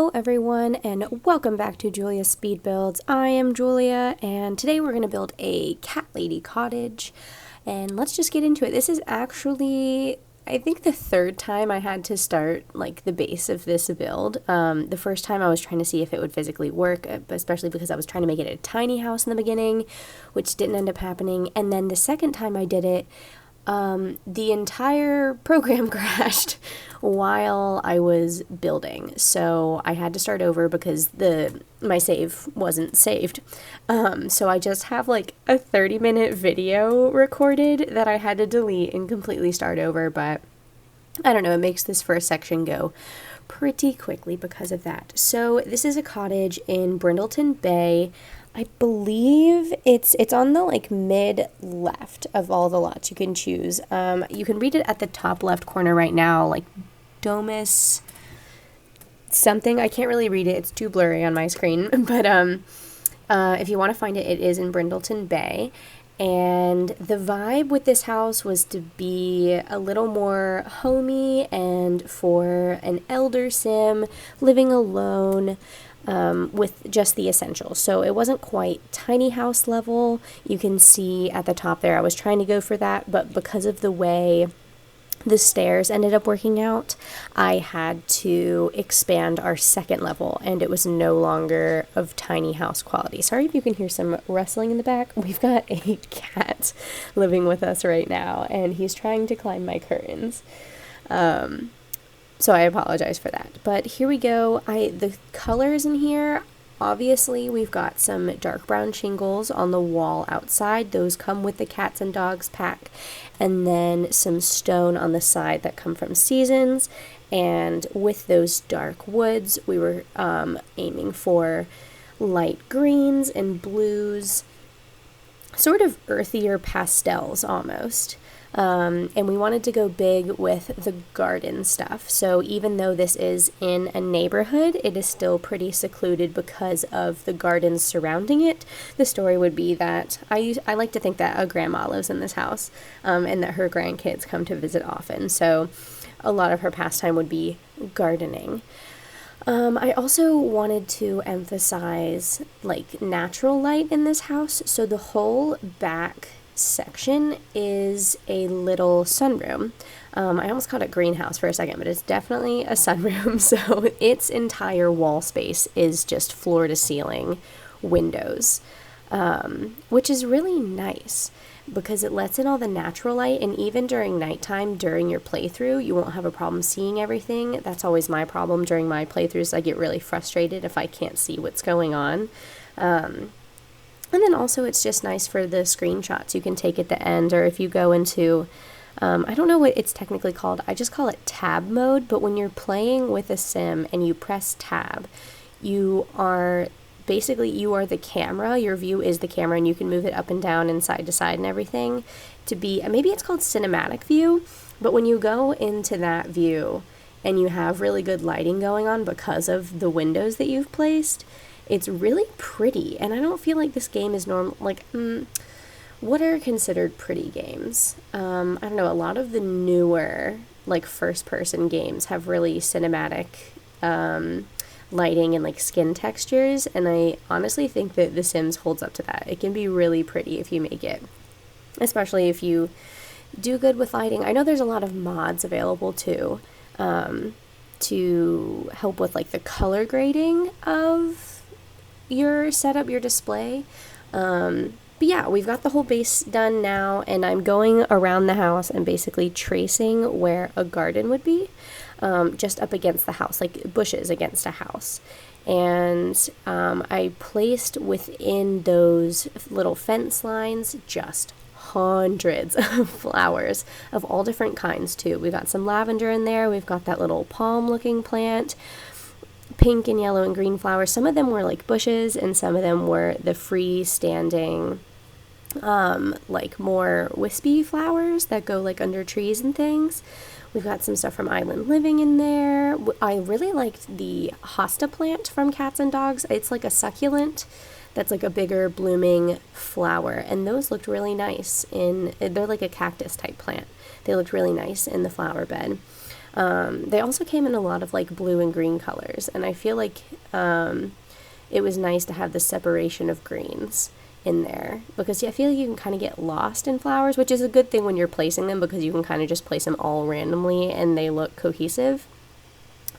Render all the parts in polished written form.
Hello everyone and welcome back to Julia's Speed Builds. I am Julia and today we're going to build a cat lady cottage and let's just get into it. This is actually, I think, the third time I had to start like the base of this build. The first time I was trying to see if it would physically work, especially because I was trying to make it a tiny house in the beginning, which didn't end up happening. And then the second time I did it, the entire program crashed while I was building, so I had to start over because my save wasn't saved. So I just have like a 30-minute video recorded that I had to delete and completely start over, but I don't know, it makes this first section go pretty quickly because of that. So this is a cottage in Brindleton Bay. I believe it's on the like mid left of all the lots you can choose. You can read it at the top left corner right now, like Domus something. I can't really read it. It's too blurry on my screen. But if you want to find it, it is in Brindleton Bay. And the vibe with this house was to be a little more homey and for an elder sim living alone. With just the essentials. So it wasn't quite tiny house level. You can see at the top there, I was trying to go for that, but because of the way the stairs ended up working out, I had to expand our second level and it was no longer of tiny house quality. Sorry if you can hear some rustling in the back. We've got a cat living with us right now and he's trying to climb my curtains. So I apologize for that. But here we go. The colors in here, obviously we've got some dark brown shingles on the wall outside. Those come with the cats and dogs pack. And then some stone on the side that come from Seasons. And with those dark woods, we were aiming for light greens and blues, sort of earthier pastels almost. And we wanted to go big with the garden stuff. So even though this is in a neighborhood, it is still pretty secluded because of the gardens surrounding it. The story would be that I like to think that a grandma lives in this house, and that her grandkids come to visit often. So a lot of her pastime would be gardening. I also wanted to emphasize like natural light in this house. So the whole back section is a little sunroom. I almost called it greenhouse for a second, but it's definitely a sunroom. So its entire wall space is just floor to ceiling windows, which is really nice because it lets in all the natural light, and even during nighttime during your playthrough you won't have a problem seeing everything. That's always my problem during my playthroughs. I get really frustrated if I can't see what's going on. And then also it's just nice for the screenshots you can take at the end, or if you go into, I don't know what it's technically called, I just call it tab mode, but when you're playing with a sim and you press tab, you are the camera, your view is the camera, and you can move it up and down and side to side and everything to be, maybe it's called cinematic view, but when you go into that view and you have really good lighting going on because of the windows that you've placed, it's really pretty, and I don't feel like this game is normal. Like, what are considered pretty games? I don't know, a lot of the newer, like, first-person games have really cinematic lighting and, like, skin textures, and I honestly think that The Sims holds up to that. It can be really pretty if you make it, especially if you do good with lighting. I know there's a lot of mods available, too, to help with, like, the color grading of your setup, your display. But yeah, we've got the whole base done now, and I'm going around the house and basically tracing where a garden would be, just up against the house, like bushes against a house. And I placed within those little fence lines just hundreds of flowers of all different kinds too. We got some lavender in there, we've got that little palm looking plant, pink and yellow and green flowers. Some of them were like bushes and some of them were the freestanding like more wispy flowers that go like under trees and things. We've got some stuff from Island Living in there. I really liked the hosta plant from Cats and Dogs. It's like a succulent that's like a bigger blooming flower, and those looked really nice they're like a cactus type plant. They looked really nice in the flower bed. They also came in a lot of like blue and green colors, and I feel like it was nice to have the separation of greens in there, because I feel like you can kind of get lost in flowers, which is a good thing when you're placing them, because you can kind of just place them all randomly and they look cohesive.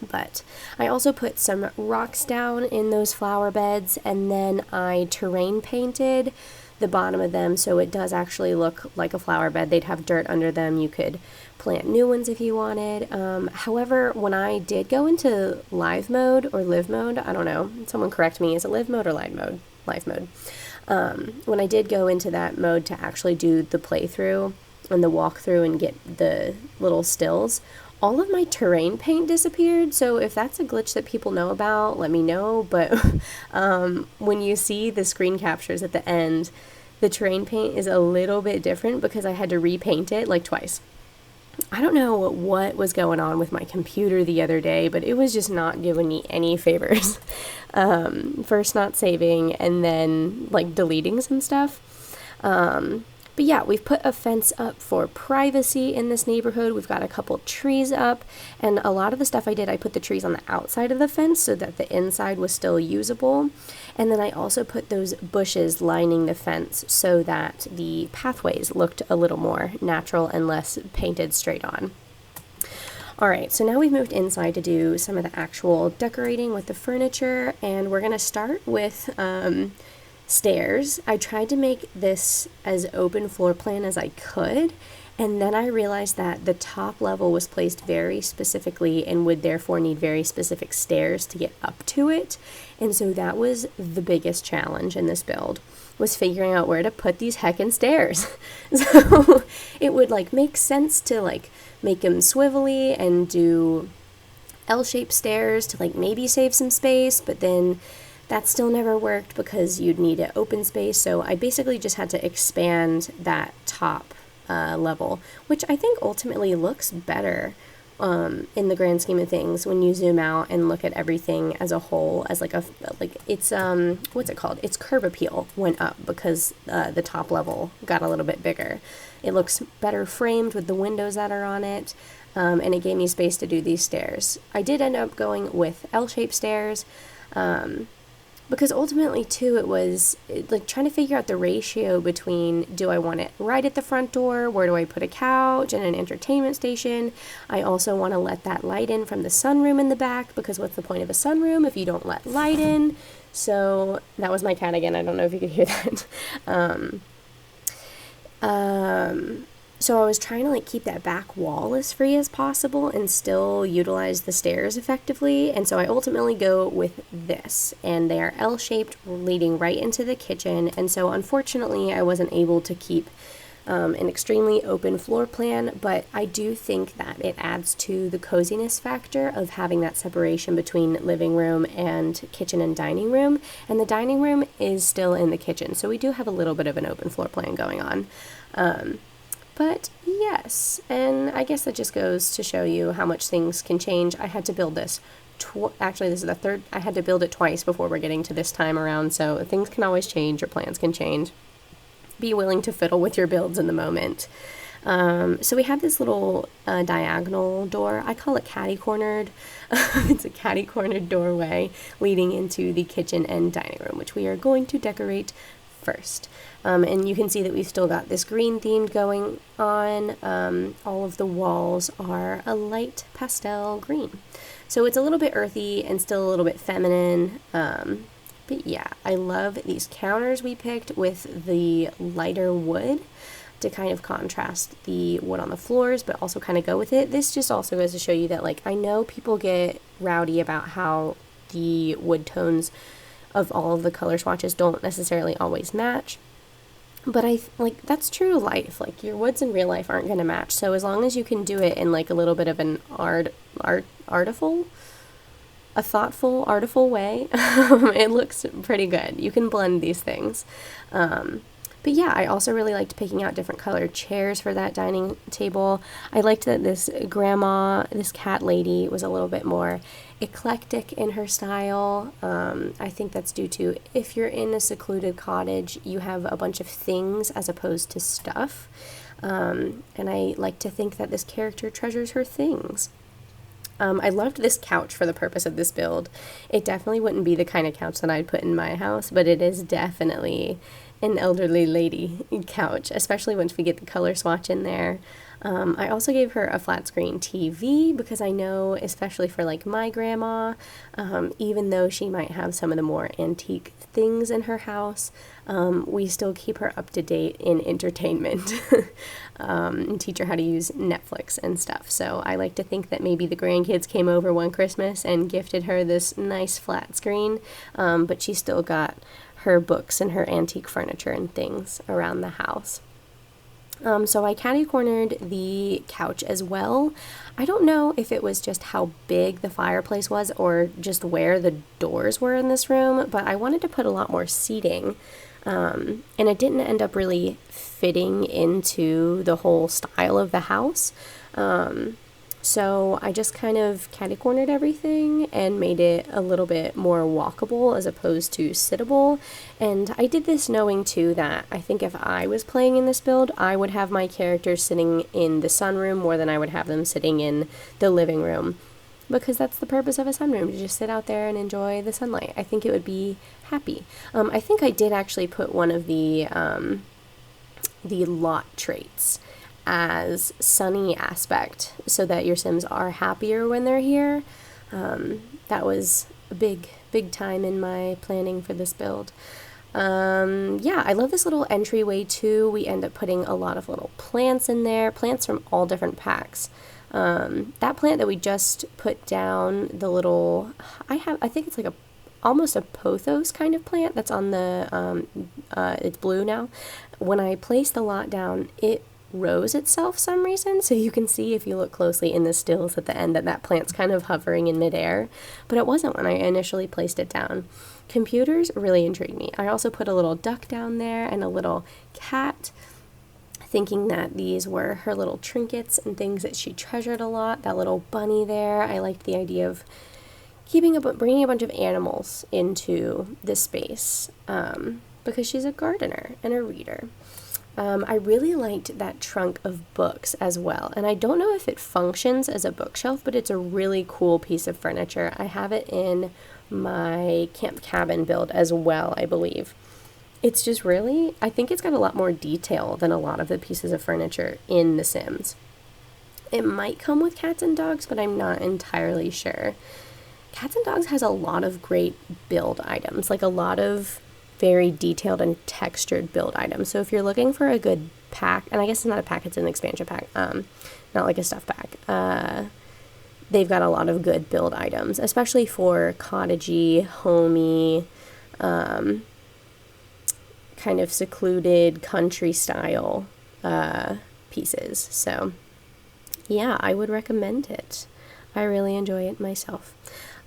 But I also put some rocks down in those flower beds, and then I terrain painted the bottom of them so it does actually look like a flower bed. They'd have dirt under them. You could plant new ones if you wanted. However, when I did go into live mode or live mode, I don't know, someone correct me, is it live mode or live mode? Live mode. When I did go into that mode to actually do the playthrough and the walkthrough and get the little stills, all of my terrain paint disappeared. So if that's a glitch that people know about, let me know. But when you see the screen captures at the end, the terrain paint is a little bit different because I had to repaint it like twice. I don't know what was going on with my computer the other day, but it was just not giving me any favors. First not saving, and then like deleting some stuff. But yeah, we've put a fence up for privacy in this neighborhood. We've got a couple trees up, and a lot of the stuff I put the trees on the outside of the fence so that the inside was still usable. And then I also put those bushes lining the fence so that the pathways looked a little more natural and less painted straight on. Alright, so now we've moved inside to do some of the actual decorating with the furniture, and we're going to start with stairs. I tried to make this as open floor plan as I could, and then I realized that the top level was placed very specifically and would therefore need very specific stairs to get up to it. And so that was the biggest challenge in this build, was figuring out where to put these heckin' stairs. So it would like make sense to like make them swivelly and do L-shaped stairs to like maybe save some space, but then that still never worked because you'd need an open space. So I basically just had to expand that top level, which I think ultimately looks better in the grand scheme of things when you zoom out and look at everything as a whole, as like it's what's it called? Its curb appeal went up because the top level got a little bit bigger. It looks better framed with the windows that are on it, and it gave me space to do these stairs. I did end up going with L-shaped stairs, because ultimately, too, it was like trying to figure out the ratio between, do I want it right at the front door? Where do I put a couch and an entertainment station? I also want to let that light in from the sunroom in the back, because what's the point of a sunroom if you don't let light in? So that was my cat again. I don't know if you could hear that. So I was trying to like keep that back wall as free as possible and still utilize the stairs effectively, and so I ultimately go with this, and they are L-shaped leading right into the kitchen. And so unfortunately I wasn't able to keep an extremely open floor plan, but I do think that it adds to the coziness factor of having that separation between living room and kitchen and dining room, and the dining room is still in the kitchen, so we do have a little bit of an open floor plan going on. But yes, and I guess that just goes to show you how much things can change. I had to build this, actually this is the third, I had to build it twice before we're getting to this time around, so things can always change, your plans can change. Be willing to fiddle with your builds in the moment. So we have this little diagonal door. I call it catty-cornered. It's a catty-cornered doorway leading into the kitchen and dining room, which we are going to decorate first. And you can see that we've still got this green theme going on. All of the walls are a light pastel green. So it's a little bit earthy and still a little bit feminine. But yeah, I love these counters we picked with the lighter wood to kind of contrast the wood on the floors, but also kind of go with it. This just also goes to show you that, like, I know people get rowdy about how the wood tones of all of the color swatches don't necessarily always match. But that's true life. Like, your woods in real life aren't going to match. So as long as you can do it in like a little bit of an artful way, it looks pretty good. You can blend these things. But yeah, I also really liked picking out different colored chairs for that dining table. I liked that this cat lady, was a little bit more eclectic in her style. I think that's due to, if you're in a secluded cottage, you have a bunch of things as opposed to stuff. And I like to think that this character treasures her things. I loved this couch for the purpose of this build. It definitely wouldn't be the kind of couch that I'd put in my house, but it is definitely an elderly lady couch, especially once we get the color swatch in there. I also gave her a flat screen TV because I know, especially for like my grandma, even though she might have some of the more antique things in her house, we still keep her up to date in entertainment and teach her how to use Netflix and stuff. So I like to think that maybe the grandkids came over one Christmas and gifted her this nice flat screen, but she still got her books and her antique furniture and things around the house. So I catty-cornered the couch as well. I don't know if it was just how big the fireplace was or just where the doors were in this room, but I wanted to put a lot more seating, and it didn't end up really fitting into the whole style of the house. So I just kind of catty-cornered everything and made it a little bit more walkable as opposed to sittable. And I did this knowing too that I think if I was playing in this build, I would have my characters sitting in the sunroom more than I would have them sitting in the living room. Because that's the purpose of a sunroom, to just sit out there and enjoy the sunlight. I think it would be happy. I think I did actually put one of the lot traits as sunny aspect so that your Sims are happier when they're here. That was a big time in my planning for this build. Yeah, I love this little entryway too. We end up putting a lot of little plants in there, plants from all different packs. That plant that we just put down, the little, I think it's like almost a pothos kind of plant that's on the, it's blue now. When I placed the lot down, it rose itself some reason, so you can see if you look closely in the stills at the end that plant's kind of hovering in midair, but it wasn't when I initially placed it down. Computers really intrigued me. I also put a little duck down there and a little cat, thinking that these were her little trinkets and things that she treasured a lot. That little bunny there, I liked the idea of bringing a bunch of animals into this space, because she's a gardener and a reader. I really liked that trunk of books as well, and I don't know if it functions as a bookshelf, but it's a really cool piece of furniture. I have it in my camp cabin build as well, I believe. It's just really, I think it's got a lot more detail than a lot of the pieces of furniture in The Sims. It might come with cats and dogs, but I'm not entirely sure. Cats and Dogs has a lot of great build items, like a lot of very detailed and textured build items. So if you're looking for a good pack, and I guess it's not a pack, it's an expansion pack, not like a stuff pack, they've got a lot of good build items, especially for cottagey, homey, kind of secluded country style pieces. So yeah, I would recommend it. I really enjoy it myself.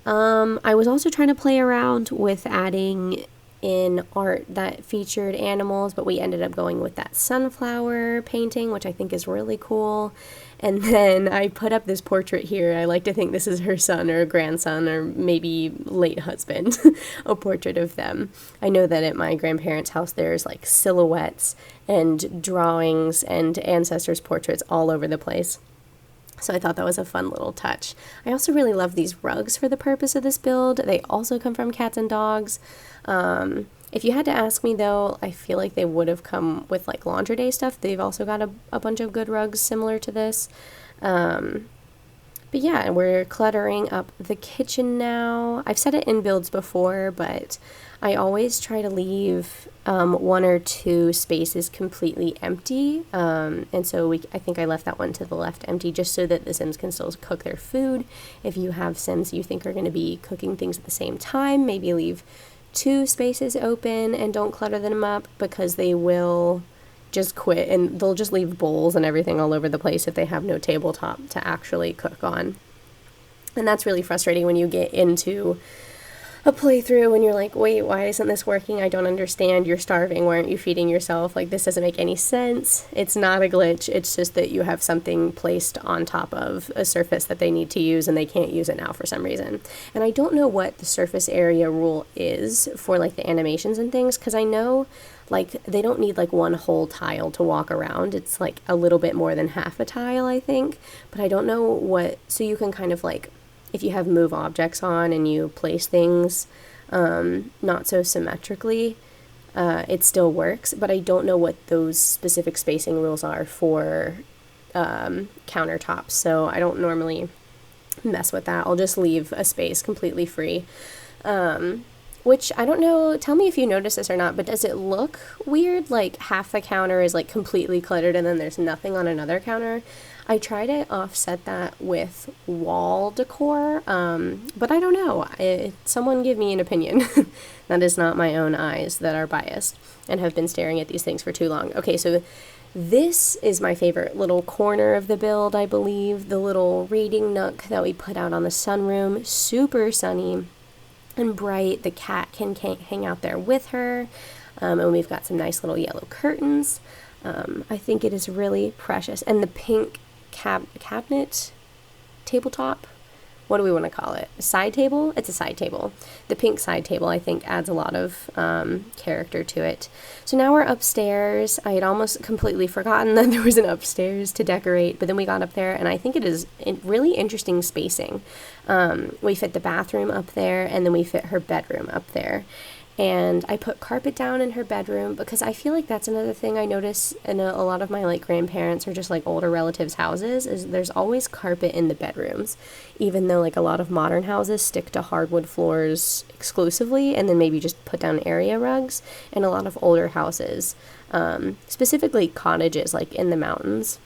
I was also trying to play around with adding in art that featured animals, but we ended up going with that sunflower painting, which I think is really cool. And then I put up this portrait here. I like to think this is her son or grandson or maybe late husband, a portrait of them. I know that at my grandparents' house there's like silhouettes and drawings and ancestors' portraits all over the place. So I thought that was a fun little touch. I also really love these rugs for the purpose of this build. They also come from Cats and Dogs. If you had to ask me though, I feel like they would have come with like laundry day stuff. They've also got a bunch of good rugs similar to this. But yeah, we're cluttering up the kitchen now. I've said it in builds before, but I always try to leave one or two spaces completely empty. And so I think I left that one to the left empty just so that the Sims can still cook their food. If you have Sims you think are going to be cooking things at the same time, maybe leave two spaces open and don't clutter them up, because they will just quit and they'll just leave bowls and everything all over the place if they have no tabletop to actually cook on. And that's really frustrating when you get into a playthrough and you're like, wait, why isn't this working? I don't understand. You're starving. Why aren't you feeding yourself? Like, this doesn't make any sense. It's not a glitch. It's just that you have something placed on top of a surface that they need to use and they can't use it now for some reason. And I don't know what the surface area rule is for like the animations and things, because I know like they don't need like one whole tile to walk around. It's like a little bit more than half a tile, I think, but I don't know what, so you can kind of like if you have move objects on and you place things not so symmetrically, it still works, but I don't know what those specific spacing rules are for countertops, so I don't normally mess with that. I'll just leave a space completely free. Which, I don't know, tell me if you notice this or not, but does it look weird? Like half the counter is like completely cluttered and then there's nothing on another counter? I try to offset that with wall decor, but I don't know. Someone give me an opinion. That is not my own eyes that are biased and have been staring at these things for too long. Okay, so this is my favorite little corner of the build, I believe. The little reading nook that we put out on the sunroom. Super sunny and bright. The cat can hang out there with her. And we've got some nice little yellow curtains. I think it is really precious. And the pink cabinet tabletop, what do we want to call it? A side table? It's a side table. The pink side table, I think, adds a lot of character to it. So now we're upstairs. I had almost completely forgotten that there was an upstairs to decorate, but then we got up there, and I think it is really interesting spacing. We fit the bathroom up there, and then we fit her bedroom up there. And I put carpet down in her bedroom because I feel like that's another thing I notice in a lot of my like grandparents or just like older relatives' houses is there's always carpet in the bedrooms, even though like a lot of modern houses stick to hardwood floors exclusively and then maybe just put down area rugs. In a lot of older houses, specifically cottages like in the mountains,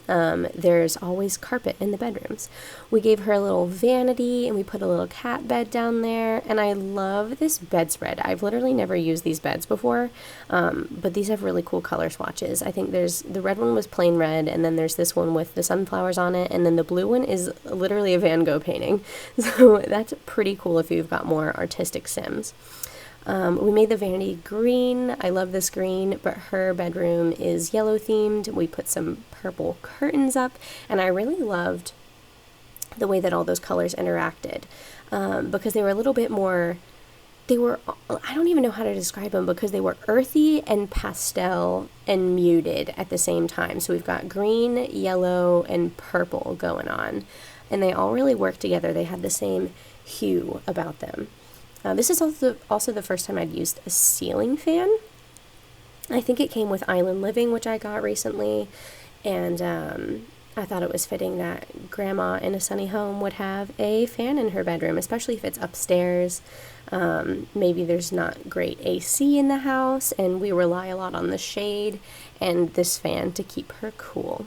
there's always carpet in the bedrooms. We gave her a little vanity and we put a little cat bed down there, and I love this bedspread. I've literally never used these beds before, but these have really cool color swatches. I think the red one was plain red, and then there's this one with the sunflowers on it, and then the blue one is literally a Van Gogh painting. So that's pretty cool if you've got more artistic Sims. We made the vanity green. I love this green, but her bedroom is yellow themed. We put some purple curtains up, and I really loved the way that all those colors interacted, because they were a little bit more, I don't even know how to describe them, because they were earthy and pastel and muted at the same time. So we've got green, yellow, and purple going on, and they all really work together. They had the same hue about them. This is also the first time I'd used a ceiling fan. I think it came with Island Living, which I got recently, and I thought it was fitting that Grandma in a sunny home would have a fan in her bedroom, especially if it's upstairs. Maybe there's not great AC in the house, and we rely a lot on the shade and this fan to keep her cool.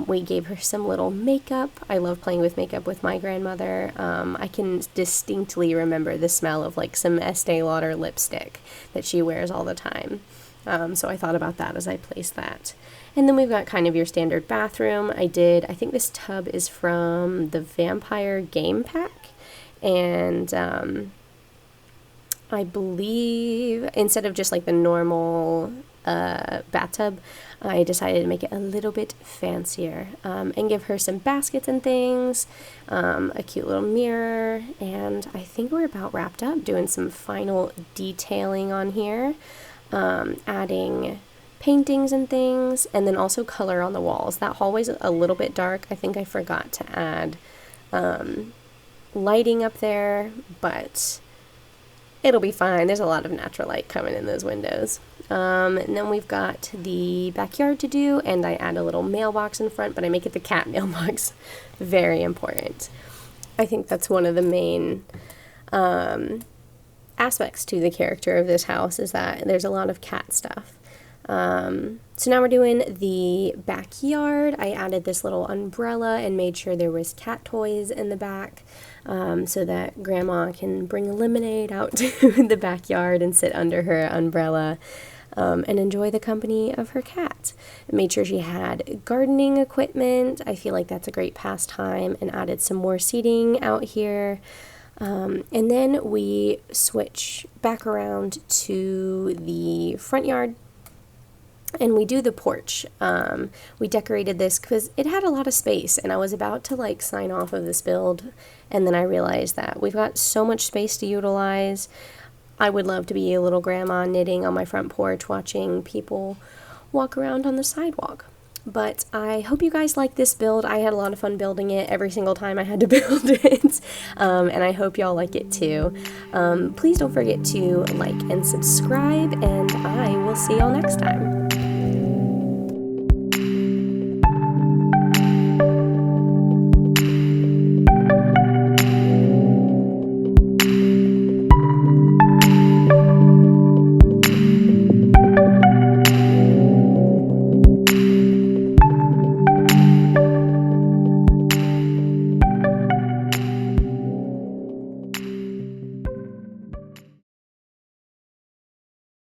We gave her some little makeup. I love playing with makeup with my grandmother. I can distinctly remember the smell of like some Estee Lauder lipstick that she wears all the time. So I thought about that as I placed that. And then we've got kind of your standard bathroom. I think this tub is from the Vampire Game Pack. And I believe instead of just like the normal bathtub, I decided to make it a little bit fancier, and give her some baskets and things, a cute little mirror, and I think we're about wrapped up doing some final detailing on here, adding paintings and things, and then also color on the walls. That hallway's a little bit dark. I think I forgot to add lighting up there, but it'll be fine. There's a lot of natural light coming in those windows. And then we've got the backyard to do, and I add a little mailbox in front, but I make it the cat mailbox. Very important. I think that's one of the main aspects to the character of this house, is that there's a lot of cat stuff. So now we're doing the backyard. I added this little umbrella and made sure there was cat toys in the back, so that Grandma can bring lemonade out to the backyard and sit under her umbrella and enjoy the company of her cat. I made sure she had gardening equipment. I feel like that's a great pastime, and added some more seating out here. And then we switch back around to the front yard, and we do the porch. We decorated this because it had a lot of space, and I was about to like sign off of this build, and then I realized that we've got so much space to utilize. I would love to be a little grandma knitting on my front porch, watching people walk around on the sidewalk. But I hope you guys like this build. I had a lot of fun building it every single time I had to build it, and I hope y'all like it too. Please don't forget to like and subscribe, and I will see y'all next time.